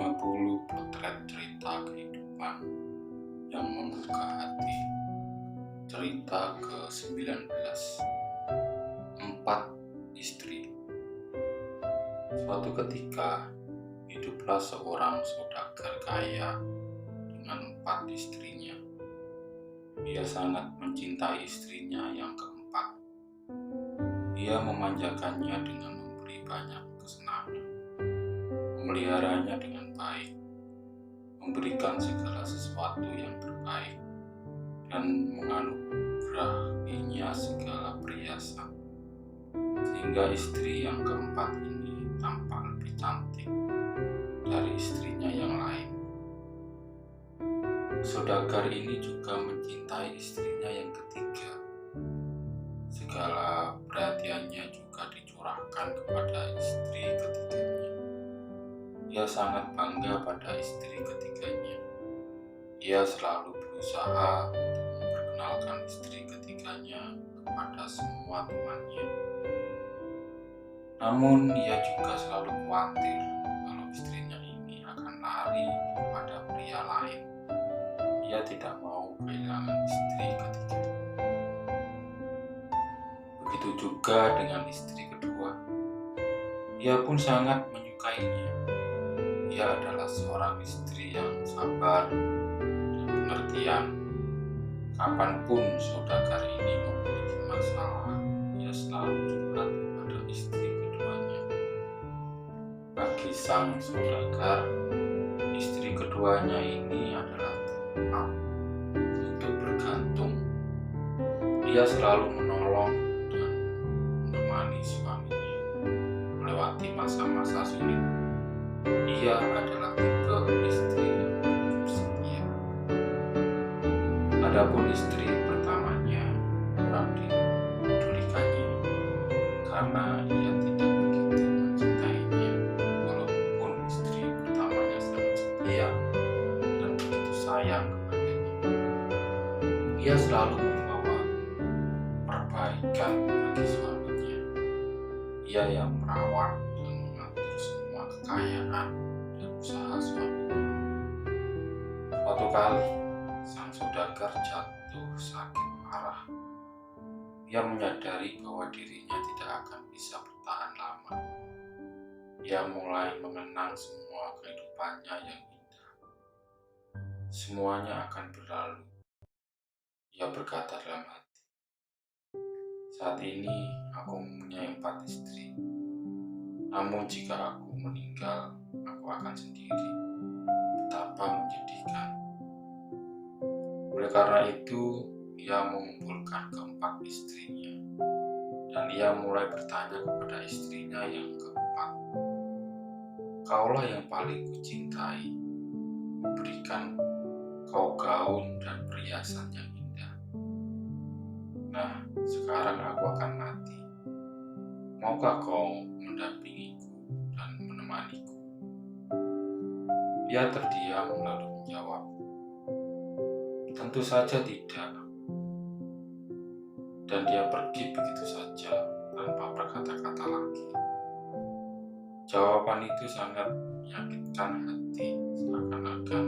50 potret cerita kehidupan yang membuka hati. Cerita ke-19, 4 istri. Suatu ketika, hiduplah seorang saudagar kaya dengan 4 istrinya. Ia sangat mencintai istrinya yang keempat. Ia memanjakannya dengan memberi banyak kesenangan, memeliharanya dengan baik, memberikan segala sesuatu yang terbaik, dan menganugerahinya segala perhiasan, sehingga istri yang keempat ini tampak lebih cantik dari istrinya yang lain. Saudagar ini juga mencintai istrinya yang ketiga. Segala perhatiannya juga dicurahkan kepada istri ketiganya. Ia sangat bangga pada istri ketiganya. Ia selalu berusaha untuk memperkenalkan istri ketiganya kepada semua temannya. Namun ia juga selalu khawatir kalau istrinya ini akan lari kepada pria lain. Ia tidak mau kehilangan istri ketiga. Begitu juga dengan istri kedua. Ia pun sangat menyukainya. Ia adalah seorang istri yang sabar dan pengertian. Kapanpun saudagar ini memiliki masalah, ia selalu curhat kepada istri keduanya. Bagi sang saudagar, istri keduanya ini adalah tempat untuk bergantung. Ia selalu menolong dan menemani suaminya melewati masa-masa sulit. Ia adalah tipe istri yang cukup setia. Adapun istri pertamanya kurang dipedulikannya karena ia tidak begitu mencintainya, walaupun istri pertamanya sangat setia dan begitu sayang kepadanya. Ia selalu membawa perbaikan bagi suaminya. Ia yang merawat dan mengatur semua kekayaan dan usaha suaminya. Suatu kali, sang saudagar jatuh sakit parah. Ia menyadari bahwa dirinya tidak akan bisa bertahan lama. Ia mulai mengenang semua kehidupannya yang indah. Semuanya akan berlalu. Ia berkata dalam hati, "Saat ini aku mempunyai 4 istri. Namun jika aku meninggal, aku akan sendiri. Betapa menyedihkan." Oleh karena itu, ia mengumpulkan keempat istrinya, dan ia mulai bertanya kepada istrinya yang keempat, "Kaulah yang paling kucintai, kuberikan kau gaun dan perhiasan yang indah. Nah, sekarang aku akan mati. Maukah kau mendampingiku dan menemaniku?" Ia terdiam lalu menjawab, "Tentu saja tidak." Dan dia pergi begitu saja tanpa berkata-kata lagi. Jawaban itu sangat menyakitkan hati, seakan-akan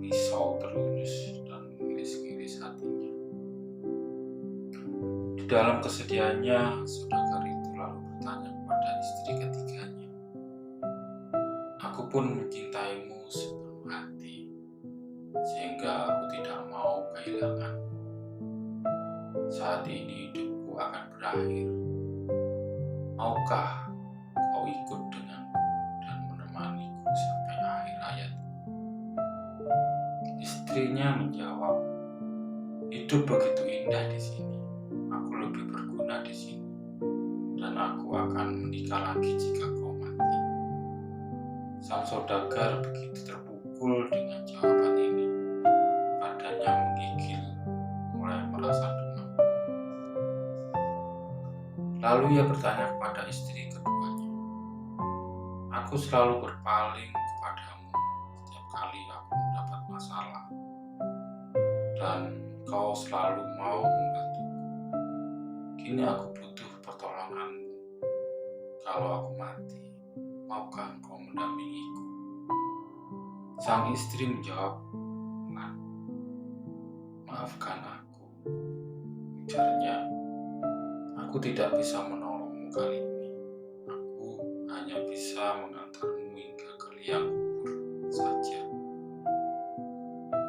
pisau terhunus dan mengiris-iris hatinya. Di dalam kesedihannya, saudagar itu lalu bertanya kepada istri ketiganya, "Aku pun mencintaimu sepenuh hati, sehingga aku tidak mau kehilanganmu. Saat ini hidupku akan berakhir. Maukah kau ikut denganku dan menemaniku sampai akhir hayatku?" Istrinya menjawab, "Hidup begitu indah di sini. Aku lebih berguna di sini, dan aku akan menikah lagi jika kau mati." Sang saudagar begitu terpukul dengan jawaban ini. Badannya menggigil, mulai merasa demam. Lalu ia bertanya kepada istri keduanya, "Aku selalu berpaling kepadamu setiap kali aku mendapat masalah, dan kau selalu mau membantuku. Kini aku butuh pertolonganmu. Kalau aku mati, maukah engkau mendampingiku?" Sang istri menjawab, "Nah, maafkan aku," ujarnya. "Aku tidak bisa menolongmu kali ini. Aku hanya bisa mengantarmu hingga ke liang kubur saja.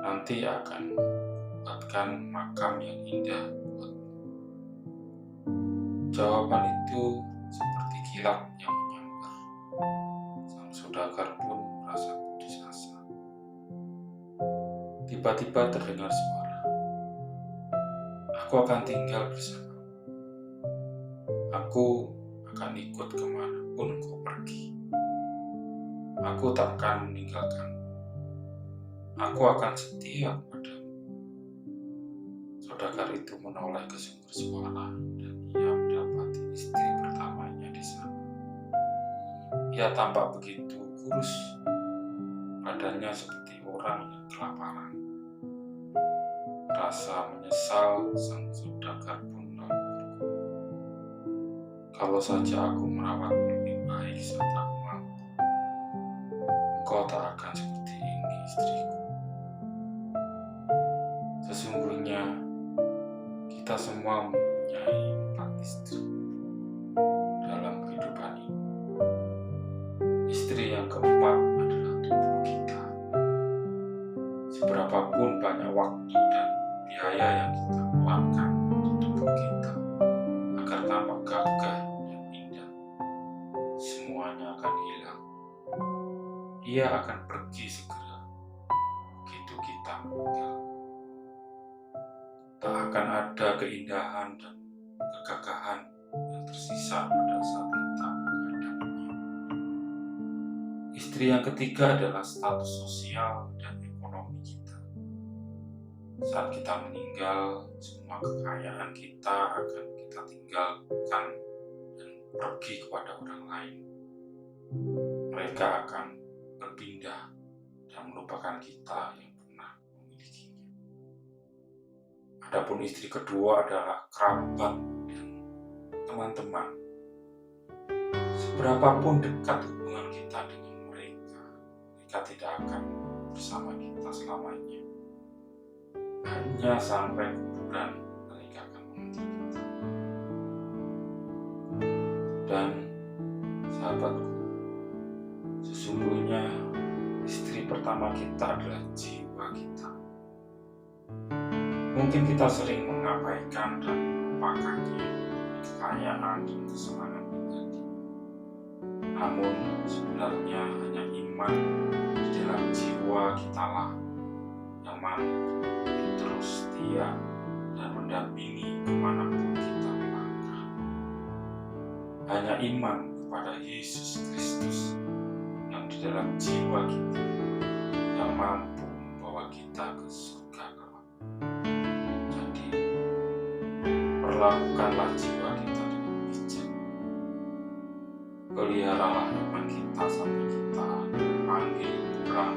Nanti akan buatkan makam yang indah buatmu." Jawaban itu seperti kilat yang menyambar. Sang saudagar pun merasa putus asa. Tiba-tiba terdengar suara, "Aku akan tinggal bersamamu. Aku akan ikut kemanapun kau pergi. Aku tak akan meninggalkanmu. Aku akan setia padamu." Saudagar itu menoleh ke sumber suara dan ia mendapati istri pertamanya di sana. Ia tampak begitu kurus, badannya seperti orang yang kelaparan. Rasa menyesal, sang saudagar pun lalu berkata, "Kalau saja aku merawatmu lebih baik saat aku mampu, engkau tak akan seperti ini, istriku." Sesungguhnya kita semua mempunyai 4 istri dalam kehidupan ini. Istri yang keempat adalah tubuh kita. Seberapapun banyak waktu dan biaya yang kita keluarkan untuk tubuh kita agar tampak gagah dan indah, semuanya akan hilang. Ia akan pergi segera begitu kita meninggal. Tak akan ada keindahan dan kegagahan yang tersisa pada saat kita menghadapinya. Istri yang ketiga adalah status sosial dan ekonomi kita. Saat kita meninggal, semua kekayaan kita akan kita tinggalkan dan pergi kepada orang lain. Mereka akan berpindah dan melupakan kita yang pernah memilikinya. Adapun istri kedua adalah kerabat dan teman-teman. Seberapapun dekat hubungan kita dengan mereka, mereka tidak akan bersama kita selamanya. Hanya sampai kuburan mereka akan mengantar kita. Dan sahabatku, sesungguhnya istri pertama kita adalah jiwa kita. Mungkin kita sering mengabaikan dan melupakannya demi kekayaan dan kesenangan pribadi. Namun sebenarnya hanya iman di dalam jiwa kita lah yang mampu terus setia dan mendampingi kemanapun kita melangkah. Hanya iman kepada Yesus Kristus yang di dalam jiwa kita yang mampu membawa kita ke surga kelak. Jadi, perlakukanlah jiwa kita dengan bijak. Peliharalah iman kita sampai kita dipanggil pulang